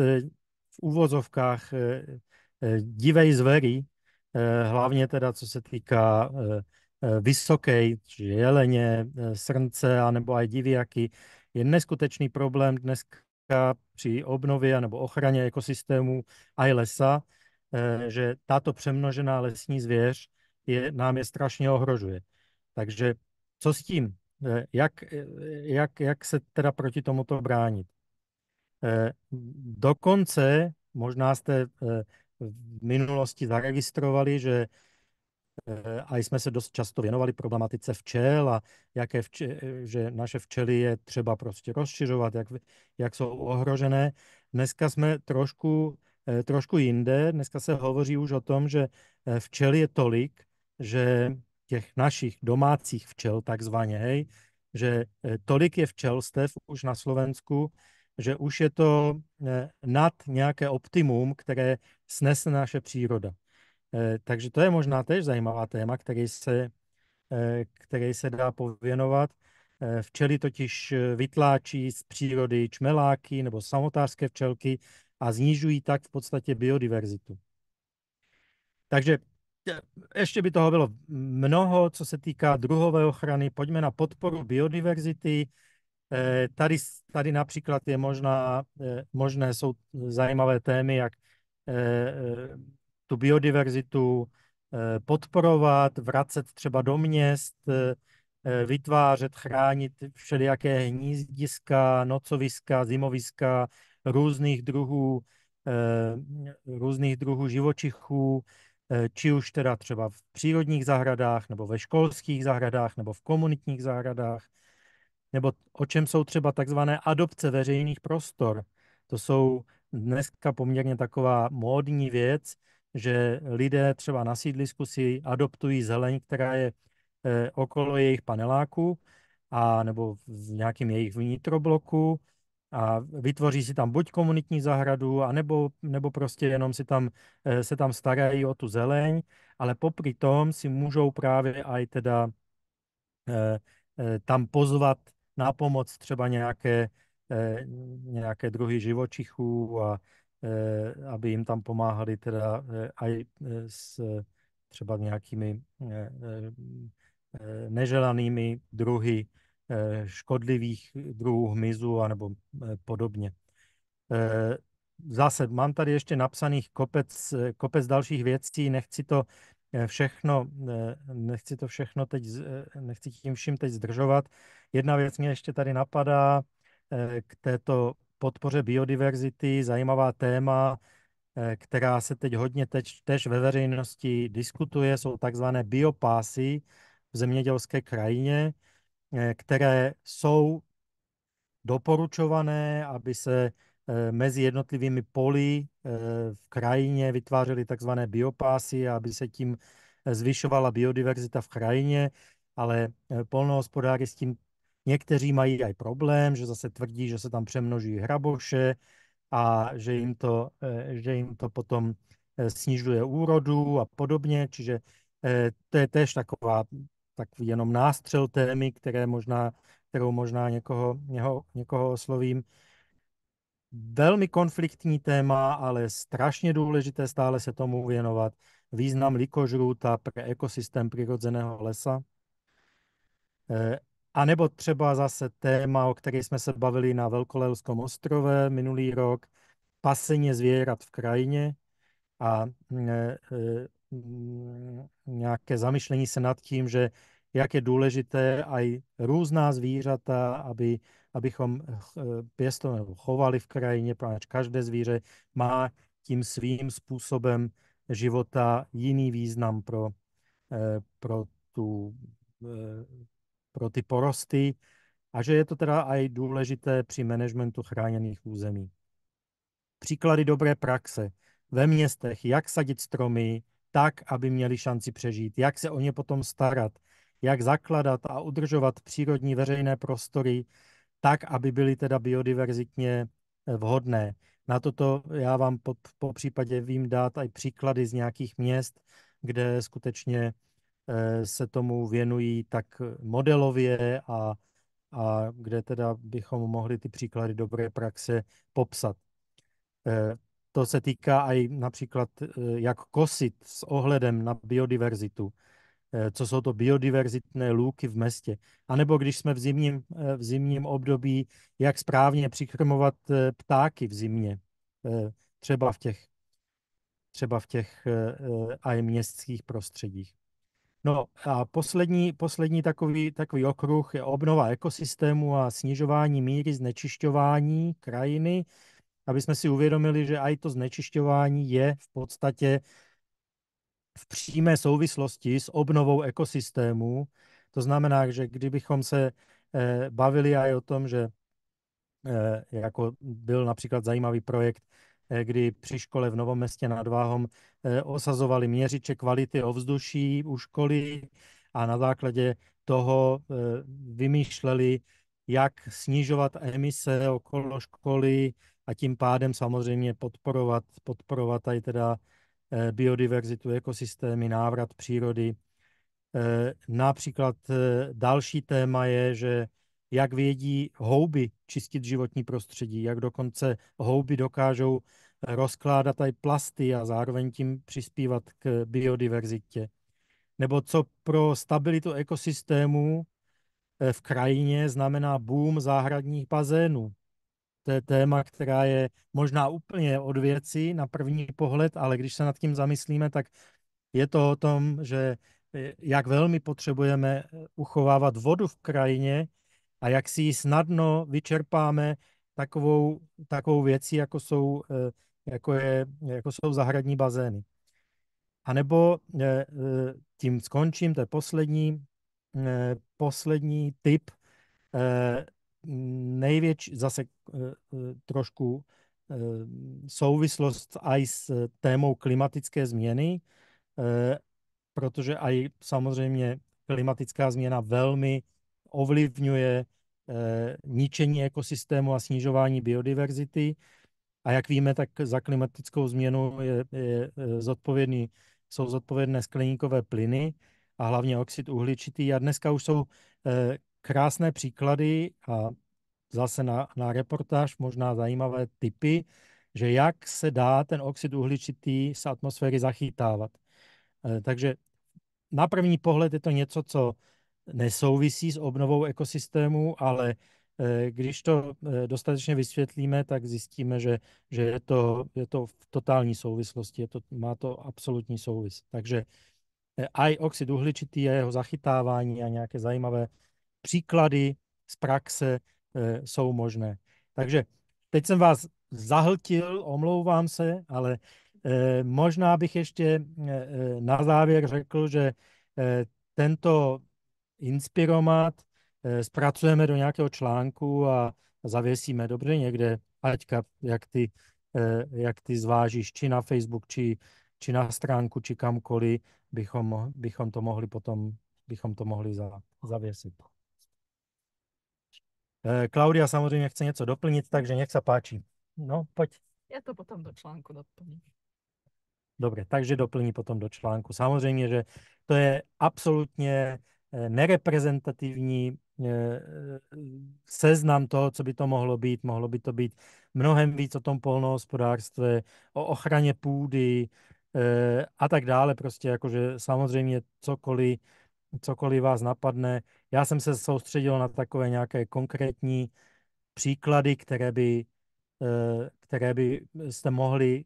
v úvozovkách divej zvery, hlavně teda co se týká vysokej, čiže jeleně, srnce anebo aj diviaky, je neskutečný problém dneska při obnově nebo ochraně ekosystému a i lesa, že tato přemnožená lesní zvěř nám je strašně ohrožuje. Takže co s tím? Jak se teda proti tomuto bránit? Dokonce, možná jste v minulosti zaregistrovali, že A jsme se dost často věnovali problematice včel a že naše včely je třeba prostě rozšiřovat, jak jsou ohrožené. Dneska jsme trošku jinde. Dneska se hovoří už o tom, že včel je tolik, že těch našich domácích včel, takzvaně, hej, že tolik je včelstev už na Slovensku, že už je to nad nějaké optimum, které snese naše příroda. Takže to je možná též zajímavá téma, který se dá pověnovat. Včely totiž vytláčí z přírody čmeláky nebo samotářské včelky a snižují tak v podstatě biodiverzitu. Takže ještě by toho bylo mnoho, co se týká druhové ochrany. Pojďme na podporu biodiverzity. Tady například je možné jsou zajímavé témy, jak tu biodiverzitu podporovat, vracet třeba do měst, vytvářet, chránit všelijaké hnízdiska, nocoviska, zimoviska, různých druhů živočichů, či už teda třeba v přírodních zahradách, nebo ve školských zahradách, nebo v komunitních zahradách, nebo o čem jsou třeba takzvané adopce veřejných prostor. To jsou dneska poměrně taková módní věc, že lidé třeba na sídlisku si adoptují zeleň, která je okolo jejich paneláku, a nebo v nějakém jejich vnitrobloku a vytvoří si tam buď komunitní zahradu, nebo prostě jenom se tam starají o tu zeleň, ale popri tom si můžou právě aj teda tam pozvat na pomoc třeba nějaké druhy živočichů a aby jim tam pomáhali teda aj s třeba nějakými neželanými druhy škodlivých druhů hmyzu anebo podobně. Zase mám tady ještě napsaných kopec dalších věcí, nechci tím vším teď zdržovat. Jedna věc mě ještě tady napadá k této podpoře biodiverzity, zajímavá téma, která se teď hodně tež ve veřejnosti diskutuje, jsou takzvané biopásy v zemědělské krajině, které jsou doporučované, aby se mezi jednotlivými poli v krajině vytvářely takzvané biopásy, aby se tím zvyšovala biodiverzita v krajině, ale poľnohospodári s tím někteří mají aj problém, že zase tvrdí, že se tam přemnoží hraboše a že jim to potom snižuje úrodu a podobně, čiže to je též takový jenom nástřel témy, kterou možná někoho oslovím. Velmi konfliktní téma, ale strašně důležité stále se tomu věnovat. Význam likožrůta pro ekosystém přirozeného lesa. A nebo třeba zase téma, o které jsme se bavili na Velkolelskom ostrove minulý rok, pasenie zvířat v krajině a nějaké zamyšlení se nad tím, že jak je důležité aj různá zvířata, abychom chovali v krajině, protože každé zvíře má tím svým způsobem života jiný význam pro ty porosty a že je to teda aj důležité při managementu chráněných území. Příklady dobré praxe ve městech, jak sadit stromy tak, aby měli šanci přežít, jak se o ně potom starat, jak zakladat a udržovat přírodní veřejné prostory tak, aby byly teda biodiverzitně vhodné. Na toto já vám po případě vím dát aj příklady z nějakých měst, kde skutečně se tomu věnují tak modelově a kde teda bychom mohli ty příklady dobré praxe popsat. To se týká aj například, jak kosit s ohledem na biodiverzitu, co jsou to biodiverzitné lůky v městě. A nebo když jsme v zimním období, jak správně přikrmovat ptáky v zimě, třeba v těch aj městských prostředích. No a poslední takový okruh je obnova ekosystému a snižování míry znečišťování krajiny, aby jsme si uvědomili, že aj to znečišťování je v podstatě v přímé souvislosti s obnovou ekosystému. To znamená, že kdybychom se bavili aj o tom, že jako byl například zajímavý projekt, kdy při škole v Novom Meste nad Váhom osazovali měřiče kvality ovzduší u školy a na základě toho vymýšleli, jak snižovat emise okolo školy a tím pádem samozřejmě podporovat aj teda biodiverzitu, ekosystémy, návrat přírody. Například další téma je, že jak vědí houby čistit životní prostředí, jak dokonce houby dokážou rozkládat aj plasty a zároveň tím přispívat k biodiverzitě. Nebo co pro stabilitu ekosystémů v krajině znamená boom záhradních bazénů. To je téma, která je možná úplně od věci na první pohled, ale když se nad tím zamyslíme, tak je to o tom, že jak velmi potřebujeme uchovávat vodu v krajině a jak si ji snadno vyčerpáme takovou věcí, jako jsou zahradní bazény. A nebo tím skončím, to je poslední tip, největší zase trošku souvislost aj s témou klimatické změny, protože aj samozřejmě klimatická změna velmi ovlivňuje ničení ekosystému a snižování biodiverzity. A jak víme, tak za klimatickou změnu jsou zodpovědné skleníkové plyny a hlavně oxid uhličitý. A dneska už jsou krásné příklady a zase na reportáž možná zajímavé tipy, že jak se dá ten oxid uhličitý z atmosféry zachytávat. Takže na první pohled je to něco, co nesouvisí s obnovou ekosystému, ale když to dostatečně vysvětlíme, tak zjistíme, že je to v totální souvislosti, má to absolutní souvis. Takže aj oxid uhličitý a jeho zachytávání a nějaké zajímavé příklady z praxe jsou možné. Takže teď jsem vás zahltil, omlouvám se, ale možná bych ještě na závěr řekl, že tento Inspiromat zpracujeme do nějakého článku a zavěsíme dobře někde. Aťka, jak ty zvážíš, či na Facebook, či na stránku, či kamkoliv, bychom to mohli zavěsit. Klaudia samozřejmě chce něco doplnit, takže nech sa páči. No, pojď. Já to potom do článku doplním. Dobre, takže doplní potom do článku. Samozřejmě, že to je absolutně nereprezentativní seznam toho, co by to mohlo být. Mohlo by to být mnohem víc o tom poľnohospodárstve, o ochraně půdy a tak dále. Prostě jakože samozřejmě cokoliv vás napadne. Já jsem se soustředil na takové nějaké konkrétní příklady, které by jste mohli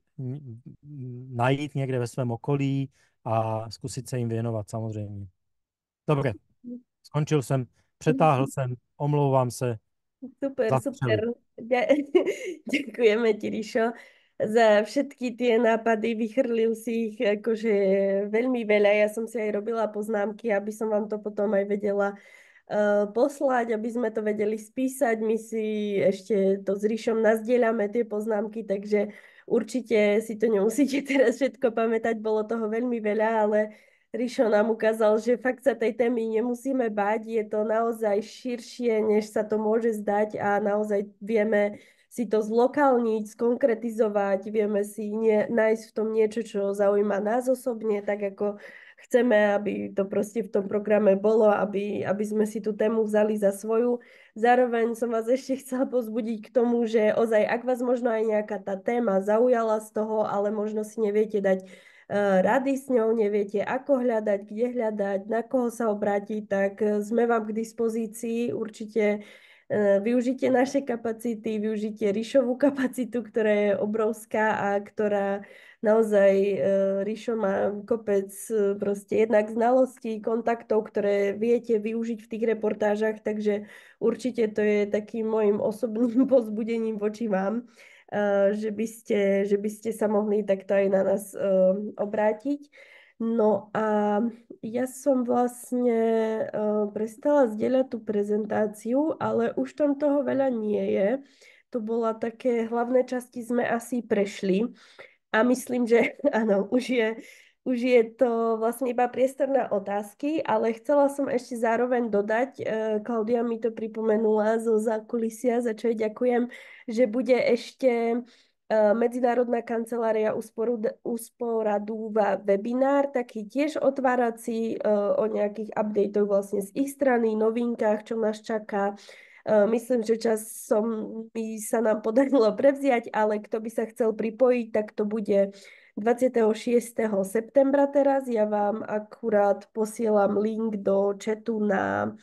najít někde ve svém okolí a zkusit se jim věnovat samozřejmě. Dobre, skončil jsem, přetáhl jsem, omlouvám se. Super. Ďakujeme ti, Ríšo, za všetky tie nápady. Vychrlil si ich akože veľmi veľa. Ja som si aj robila poznámky, aby som vám to potom aj vedela poslať, aby sme to vedeli spísať. My si ešte to s Ríšom nazdieľame, tie poznámky, takže určite si to nemusíte teraz všetko pamätať. Bolo toho veľmi veľa, ale Ríšo nám ukázal, že fakt sa tej témy nemusíme báť. Je to naozaj širšie, než sa to môže zdať a naozaj vieme si to zlokálniť, skonkretizovať, vieme si nájsť v tom niečo, čo zaujíma nás osobne, tak ako chceme, aby to proste v tom programe bolo, aby sme si tú tému vzali za svoju. Zároveň som vás ešte chcela pozbudiť k tomu, že ozaj, ak vás možno aj nejaká tá téma zaujala z toho, ale možno si neviete dať rady s ňou, neviete ako hľadať, kde hľadať, na koho sa obrátiť, tak sme vám k dispozícii. Určite využite naše kapacity, využite Ríšovú kapacitu, ktorá je obrovská a ktorá naozaj Ríšo má kopec proste jednak znalostí, kontaktov, ktoré viete využiť v tých reportážach, takže určite to je takým môjim osobným povzbudením voči vám, že by ste sa mohli takto aj na nás obrátiť. No a ja som vlastne prestala zdieľať tú prezentáciu, ale už tam toho veľa nie je. To bola také, hlavné časti sme asi prešli a myslím, že áno, už je to vlastne iba priestor na otázky, ale chcela som ešte zároveň dodať, Klaudia mi to pripomenula zo zákulisia, za čo jej ďakujem, že bude ešte Medzinárodná kancelária usporadúva webinár, taký tiež otvárací o nejakých updateoch vlastne z ich strany, novinkách, čo nás čaká. Myslím, že časom by sa nám podarilo prevziať, ale kto by sa chcel pripojiť, tak to bude 26. septembra teraz. Ja vám akurát posielam link do chatu na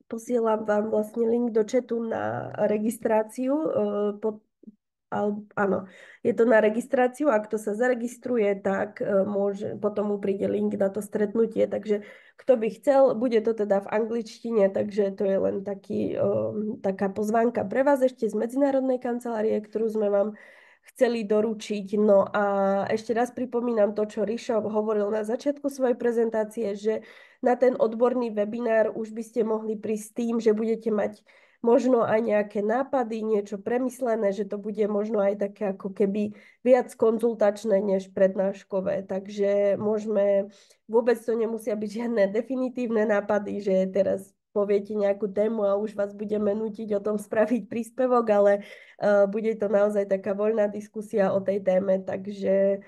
posielam vám vlastne link do chatu na registráciu. Áno, je to na registráciu. Ak to sa zaregistruje, tak potom mu príde link na to stretnutie. Takže kto by chcel, bude to teda v angličtine, takže to je len taká pozvánka pre vás ešte z Medzinárodnej kancelárie, ktorú sme vám chceli doručiť. No a ešte raz pripomínam to, čo Rišo hovoril na začiatku svojej prezentácie, že na ten odborný webinár už by ste mohli prísť s tým, že budete mať možno aj nejaké nápady, niečo premyslené, že to bude možno aj také ako keby viac konzultačné než prednáškové. Takže vôbec to nemusia byť žiadne definitívne nápady, že teraz poviete nejakú tému a už vás budeme nútiť o tom spraviť príspevok, ale bude to naozaj taká voľná diskusia o tej téme, takže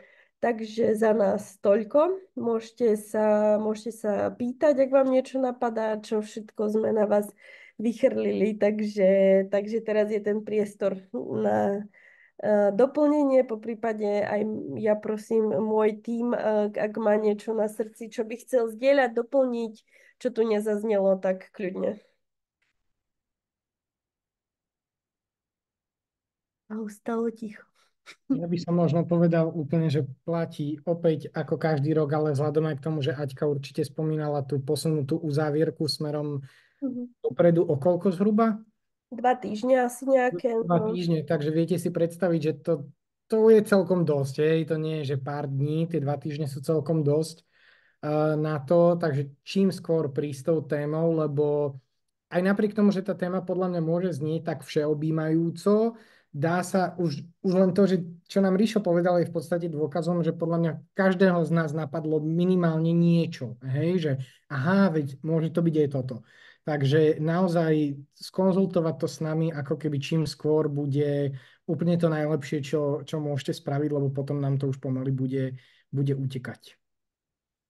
za nás toľko. Môžete sa pýtať, ak vám niečo napadá, čo všetko sme na vás vychrlili, takže teraz je ten priestor na doplnenie, po prípade aj ja prosím môj tím, ak má niečo na srdci, čo by chcel zdieľať, doplniť, čo tu nezaznelo, tak kľudne. A ustalo ticho. Ja by som možno povedal úplne, že platí opäť ako každý rok, ale vzhľadom aj k tomu, že Aťka určite spomínala tú posunutú uzávierku smerom dopredu, o koľko zhruba? 2 týždne asi nejaké. 2 týždne, takže viete si predstaviť, že to je celkom dosť, to nie je, že pár dní, tie 2 týždne sú celkom dosť na to, takže čím skôr prísť tou témou, lebo aj napriek tomu, že tá téma podľa mňa môže znieť tak všeobjímajúco, dá sa už len to, že čo nám Ríšo povedal, je v podstate dôkazom, že podľa mňa každého z nás napadlo minimálne niečo, hej, že aha, veď môže to byť aj toto. Takže naozaj skonzultovať to s nami, ako keby čím skôr bude úplne to najlepšie, čo môžete spraviť, lebo potom nám to už pomaly bude utekať.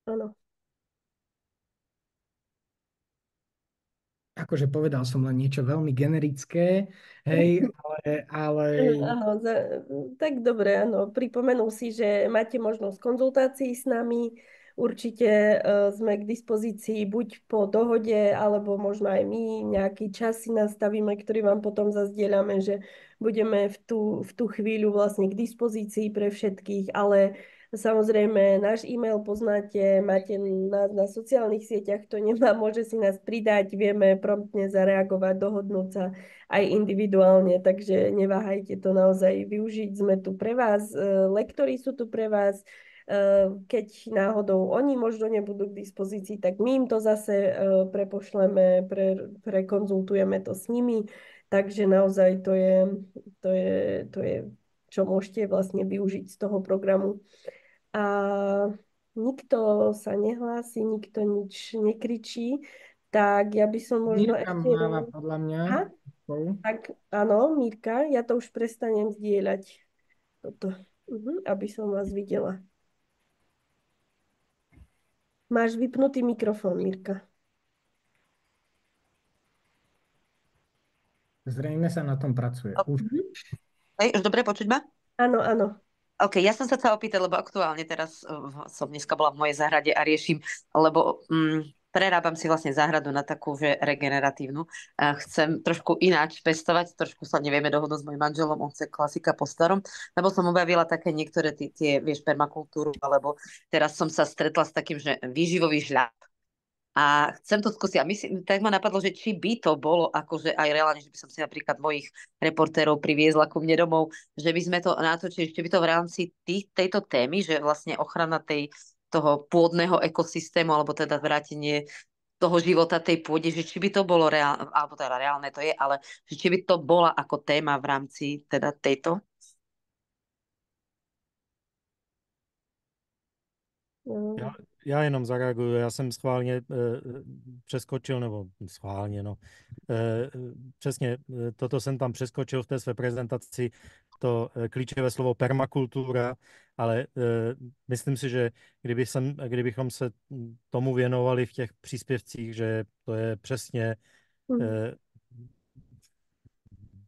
Áno. Akože povedal som len niečo veľmi generické, hej, ale... Áno, tak dobre, áno. Pripomenul si, že máte možnosť konzultácií s nami. Určite sme k dispozícii buď po dohode, alebo možno aj my nejaký čas si nastavíme, ktorý vám potom zazdieľame, že budeme v tú chvíľu vlastne k dispozícii pre všetkých, ale samozrejme, náš e-mail poznáte, máte nás na sociálnych sieťach, kto nemá, môže si nás pridať, vieme promptne zareagovať, dohodnúť sa aj individuálne, takže neváhajte to naozaj využiť. Sme tu pre vás, lektori sú tu pre vás, keď náhodou oni možno nebudú k dispozícii, tak my im to zase prepošleme, prekonzultujeme to s nimi, takže naozaj to je, čo môžete vlastne využiť z toho programu. A nikto sa nehlási, nikto nič nekričí, tak ja by som možno Mirka ešte... máva podľa mňa. Aha, tak áno, Mirka, ja to už prestanem zdieľať toto, aby som vás videla. Máš vypnutý mikrofón, Mirka. Zrejme sa na tom pracuje. Už dobre počuť ma? Áno, áno. OK, ja som sa chcela opýtať, lebo aktuálne teraz som dneska bola v mojej záhrade a riešim, lebo prerábam si vlastne záhradu na takú, že regeneratívnu. Chcem trošku ináč pestovať, trošku sa nevieme dohodnúť s mojim manželom, on chce klasika po starom, lebo som objavila také niektoré tie vieš, permakultúru, alebo teraz som sa stretla s takým, že výživový žľab. A chcem to skúsiť. A myslím, tak ma napadlo, že či by to bolo akože aj reálne, že by som si napríklad mojich reportérov priviezla ku mne domov, že by sme to natočili, či by to v rámci tejto témy, že vlastne ochrana toho pôdneho ekosystému, alebo teda vrátenie toho života tej pôde, že či by to bolo reálne, alebo teda reálne to je, ale že či by to bola ako téma v rámci teda tejto. Já jenom zareaguju, já jsem schválně přeskočil, nebo schválně, no. Přesně, toto jsem tam přeskočil v té své prezentaci, to klíčové slovo permakultura, ale myslím si, že kdybychom se tomu věnovali v těch příspěvcích, že to je přesně,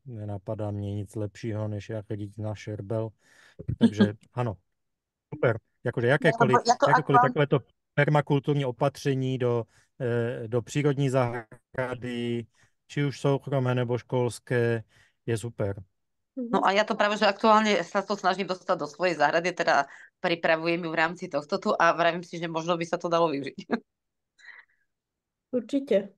nenapadá mě nic lepšího, než jak jít na šerbel, takže ano, super. Jakože jakékoliv takovéto permakulturní opatření do přírodní zahrady, či už soukromé nebo školské, je super. No a ja to práve, že aktuálne sa to snažím dostať do svojej záhrady, teda pripravujem ju v rámci tohto tu a vravím si, že možno by sa to dalo využiť. Určite.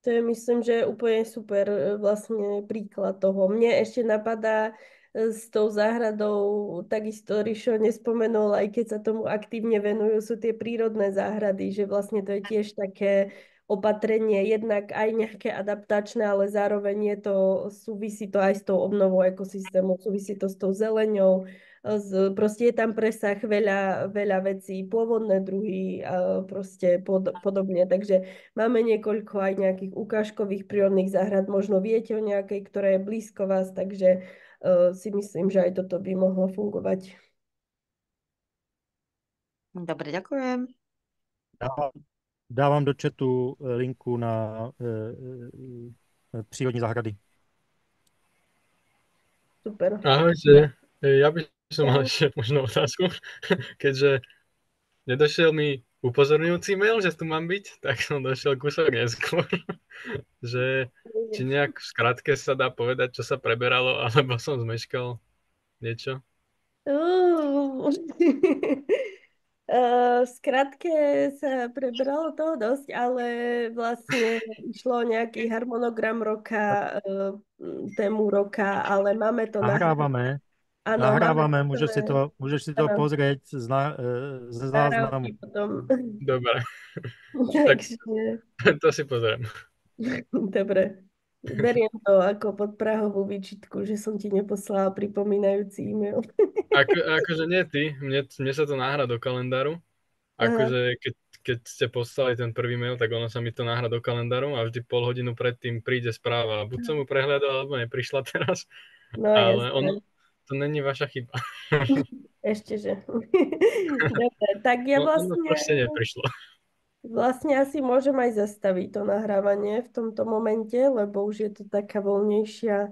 To je, myslím, že úplne super vlastne príklad toho. Mne ešte napadá s tou záhradou, takisto Rišo nespomenul, aj keď sa tomu aktívne venujú, sú tie prírodné záhrady, že vlastne to je tiež také opatrenie, jednak aj nejaké adaptačné, ale zároveň súvisí to aj s tou obnovou ekosystému, súvisí to s tou zeleňou, proste je tam presah veľa vecí, pôvodné druhy a proste podobne, takže máme niekoľko aj nejakých ukážkových prírodných záhrad, možno viete o nejakej, ktorá je blízko vás, takže si myslím, že aj toto by mohlo fungovať. Dobre, ďakujem. Dávám do chatu linku na přírodní zahrady. Super. Ahojte, ja by som mal ešte možno otázku, keďže nedošiel mi upozorňujúci mail, že tu mám byť, tak som došiel kúsok neskôr, že či nejak v skratke sa dá povedať, čo sa preberalo, alebo som zmeškal niečo. V skratke sa prebralo toho dosť, ale vlastne išlo o nejaký harmonogram roka, tému roka, ale máme to Nahrávame. Áno, Nahrávame, môžeš si to pozrieť ze záznamu. Dobre. Takže... To si pozriem. Dobre. Beriem to ako podprahovú výčitku, že som ti neposlala pripomínajúci e-mail. Akože nie ty, mne sa to nahrá do kalendáru. Akože keď ste poslali ten prvý mail, tak ono sa mi to nahrá do kalendáru a vždy pol hodinu predtým príde správa. Buď som mu prehľadal, alebo neprišla teraz. No, ale jasné. To není vaša chyba. Ešte, že. Dobre, tak ja vlastne... Ono proste neprišlo. Vlastne asi môžem aj zastaviť to nahrávanie v tomto momente, lebo už je to taká voľnejšia